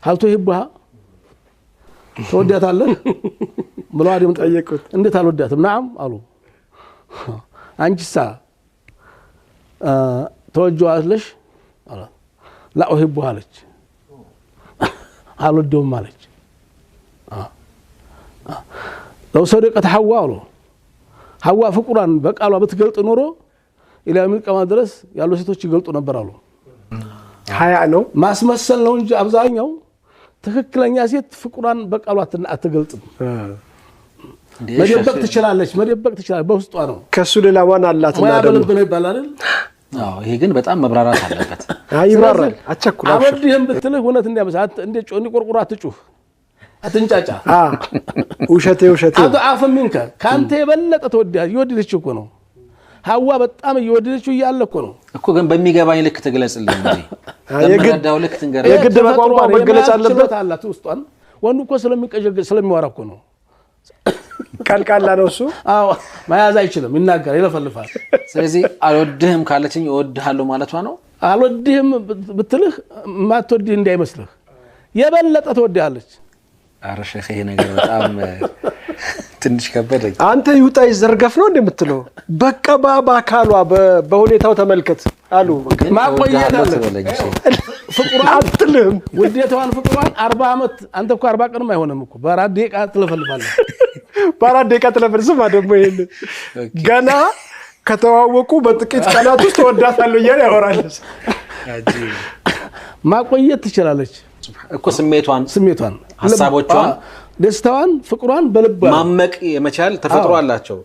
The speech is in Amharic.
هل تحبها تودياتالك ብለው አዲም ጠየቁት እንዴት አልወዳትም نعم አሉ አንቺሳ ተወጇለሽ አላ لا احبها አለች አልወደውም አለች لو صدقت حواء አሉ حواء ፍቁራን በቃሏ ብትገልጥ ኖሮ ኢላ ሚልቀማ ድረስ ያሉ ሴቶች ይገልጡ ነበር አሉ ሀያ ነው ማስመሰል ነው እንጂ አብዛኛው ትክክለኛ ሴት ፍቁራን በቃሏ አትገልጥም መደበቅ ትችላለች በውስጧ ነው ከሱ ሌላ ዋና አላት እና ደግሞ ነው ይባላል አዎ ይሄ ግን በጣም መብራራት አለበት ይብራራል አቸኩላ አወድህም ብትልህ እውነት እንዲያመሳት እንደ ጮኒ ቆርቆራ አትጩህ አትንጫጫ ውሸቴ አضعف منك ካንተ የበለጠ ተወዳጅ ይወድልሽ እኮ ነው ሐዋ በጣም ይወድልሽ ይያለ እኮ ነው እኮ ግን በሚገባኝ ልክ ተገለጽልኝ እንጂ የግዳው ልክ ትንገር የግድ በቋንቋ መገለጽ አለበት አላት ውስጧን ወንዱ እኮ ስለሚወራ እኮ ነው ቃልቃላ ነው እሱ አዎ ማያዝ አይችልም ይናገር ይለፈልፋል ስለዚህ አልወድህም ካለችኝ እወድሃለሁ ማለቷ ነው አልወድህም ብትልህ ማትወድህ እንዳይመስልህ የበለጠ ተወድሃለች አረ ሼህ ይሄ ነገር በጣም ትንሽ ከበደኝ አንተ ይውጣ ይዘርገፍ ነው እንደምትለው በቃ ባካሏ በሁኔታው ተመልከት አሉ ማቆየት አለ ፍቁራን አትልም ውዴታዋን ፍቁራን 40 አመት አንተ እኮ 40 ቀንም አይሆንም እኮ በአራት ደቂቃ ትለፈልፋለህ በአራት ደቂቃ ትለፈልስማ ደግሞ ይሄን ገና ከተዋወቁ በጥቂት ቀናት ውስጥ ተወዳታለሁ እያለ ያወራል ማቆየት ትችላለች እኮ ስሜቷን ሐሳቦቿን ደስታዋን ፍቁራን በልባ ማመቅ የመቻል ተፈጥሮ አላቸው